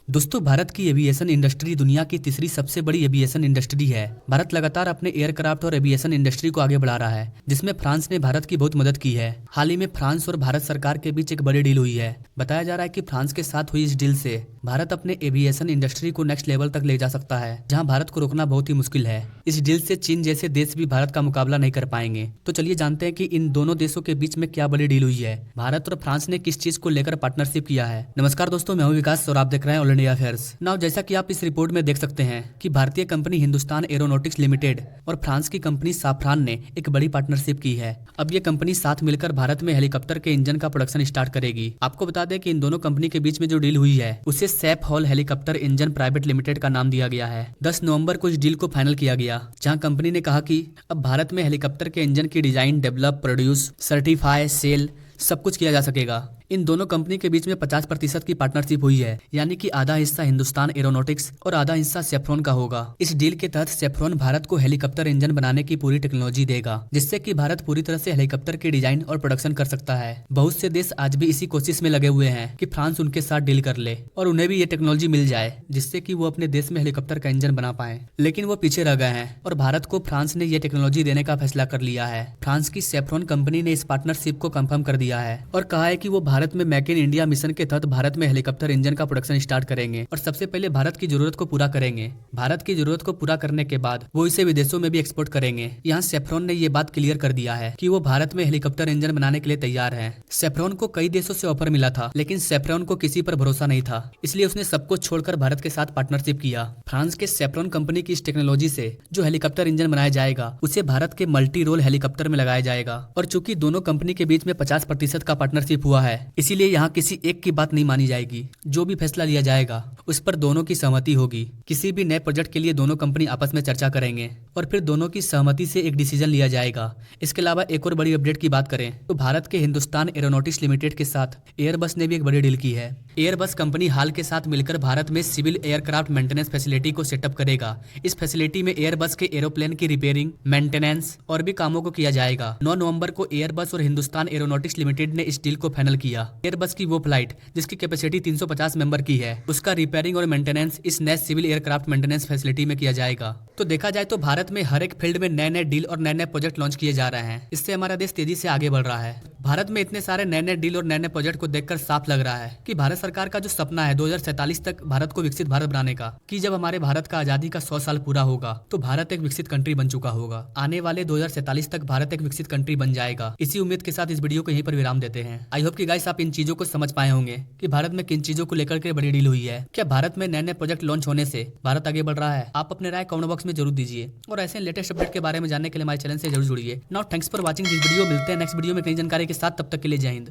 दोस्तों, भारत की aviation industry दुनिया की तीसरी सबसे बड़ी एविएशन इंडस्ट्री है। भारत लगातार अपने एयरक्राफ्ट और एविएशन इंडस्ट्री को आगे बढ़ा रहा है, जिसमें फ्रांस ने भारत की बहुत मदद की है। हाल ही में फ्रांस और भारत सरकार के बीच एक बड़ी डील हुई है। बताया जा रहा है कि फ्रांस के साथ हुई इस डील से भारत अपने एविएशन इंडस्ट्री को नेक्स्ट लेवल तक ले जा सकता है, जहां भारत को रोकना बहुत ही मुश्किल है। इस डील से चीन जैसे देश भी भारत का मुकाबला नहीं कर पाएंगे। तो चलिए जानते हैं कि इन दोनों देशों के बीच में क्या बड़ी डील हुई है। भारत और फ्रांस ने किस चीज को लेकर पार्टनरशिप किया है। नमस्कार दोस्तों, मैं हूं विकास और आप देख रहे हैं ऑल इंडिया अफेयर्स। जैसा कि आप इस रिपोर्ट में देख सकते हैं कि भारतीय कंपनी हिंदुस्तान एरोनॉटिक्स लिमिटेड और फ्रांस की कंपनी साफ्रान ने एक बड़ी पार्टनरशिप की है। अब ये कंपनी साथ मिलकर भारत में हेलीकॉप्टर के इंजन का प्रोडक्शन स्टार्ट करेगी। आपको बता दें कि इन दोनों कंपनी के बीच में जो डील हुई है उसे Saif hall helicopter engine private limited का नाम दिया गया है। 10 नवंबर को इस डील को फाइनल किया गया, जहां कंपनी ने कहा कि अब भारत में हेलीकॉप्टर के इंजन की design, develop, produce, certify, sell सब कुछ किया जा सकेगा। इन दोनों कंपनी के बीच में 50% की पार्टनरशिप हुई है, यानी कि आधा हिस्सा हिंदुस्तान एरोनॉटिक्स और आधा हिस्सा सेफ्रॉन का होगा। इस डील के तहत सेफ्रॉन भारत को हेलीकॉप्टर इंजन बनाने की पूरी टेक्नोलॉजी देगा, जिससे कि भारत पूरी तरह से हेलीकॉप्टर की डिजाइन और प्रोडक्शन कर सकता है। बहुत से देश आज भी इसी कोशिश में लगे हुए हैं कि फ्रांस उनके साथ डील कर ले और उन्हें भी ये टेक्नोलॉजी मिल जाए, जिससे कि वो अपने देश में हेलीकॉप्टर का इंजन बना पाए। लेकिन वो पीछे रह गए हैं और भारत को फ्रांस ने ये टेक्नोलॉजी देने का फैसला कर लिया है। फ्रांस की सेफ्रॉन कंपनी ने इस पार्टनरशिप को कंफर्म कर दिया है और कहा है कि वो भारत में मेक इन इंडिया मिशन के तहत भारत में हेलीकॉप्टर इंजन का प्रोडक्शन स्टार्ट करेंगे और सबसे पहले भारत की जरूरत को पूरा करेंगे। भारत की जरूरत को पूरा करने के बाद वो इसे विदेशों में भी एक्सपोर्ट करेंगे। यहाँ सेफ्रॉन ने ये बात क्लियर कर दिया है कि वो भारत में हेलीकॉप्टर इंजन बनाने के लिए तैयार है। सेफ्रॉन को कई देशों से ऑफर मिला था, लेकिन सेफ्रॉन को किसी पर भरोसा नहीं था, इसलिए उसने सब कुछ छोड़कर भारत के साथ पार्टनरशिप किया। फ्रांस के सेफ्रॉन कंपनी की इस टेक्नोलॉजी से जो हेलीकॉप्टर इंजन बनाया जाएगा उसे भारत के मल्टी रोल हेलीकॉप्टर में लगाया जाएगा। और चूंकि दोनों कंपनी के बीच में 50% का पार्टनरशिप हुआ है, इसीलिए यहाँ किसी एक की बात नहीं मानी जाएगी। जो भी फैसला लिया जाएगा उस पर दोनों की सहमति होगी। किसी भी नए प्रोजेक्ट के लिए दोनों कंपनी आपस में चर्चा करेंगे और फिर दोनों की सहमति से एक डिसीजन लिया जाएगा। इसके अलावा एक और बड़ी अपडेट की बात करें तो भारत के हिंदुस्तान एरोनॉटिक्स लिमिटेड के साथ एयरबस ने भी एक बड़ी डील की है। एयरबस कंपनी हाल के साथ मिलकर भारत में सिविल एयरक्राफ्ट मेंटेनेंस फैसिलिटी को सेटअप करेगा। इस फैसिलिटी में एयरबस के एरोप्लेन की रिपेयरिंग, मेंटेनेंस और भी कामों को किया जाएगा। 9 नवंबर को एयरबस और हिंदुस्तान एरोनॉटिक्स लिमिटेड ने इस डील को फाइनल किया। एयरबस की वो फ्लाइट जिसकी कैपेसिटी 350 मेंबर की है, उसका रिपेयरिंग और मेंटेनेंस इस नए सिविल एयरक्राफ्ट मेंटेनेंस फैसिलिटी में किया जाएगा। तो देखा जाए तो भारत में हर एक फील्ड में नए नए डील और नए नए प्रोजेक्ट लॉन्च किए जा रहे हैं। इससे हमारा देश तेजी से आगे बढ़ रहा है। भारत में इतने सारे नए नए डील और नए नए प्रोजेक्ट को देखकर साफ लग रहा है कि भारत सरकार का जो सपना है 2047 तक भारत को विकसित भारत बनाने का, कि जब हमारे भारत का आजादी का 100 साल पूरा होगा तो भारत एक विकसित कंट्री बन चुका होगा। आने वाले 2047 तक भारत एक विकसित कंट्री बन जाएगा। इसी उम्मीद के साथ इस वीडियो को यहीं पर विराम देते हैं। आई होप कि गाइस आप इन चीजों को समझ पाए होंगे कि भारत में किन चीजों को लेकर के बड़ी डील हुई है। क्या भारत में नए नए प्रोजेक्ट लॉन्च होने से भारत आगे बढ़ रहा है? आप अपने राय कमेंट बॉक्स में जरूर दीजिए और ऐसे लेटेस्ट अपडेट के बारे में जानने के लिए हमारे चैनल से जरूर जुड़िए। Now thanks for watching this video. मिलते हैं नेक्स्ट वीडियो में नई जानकारी के साथ, तब तक के लिए जय हिंद।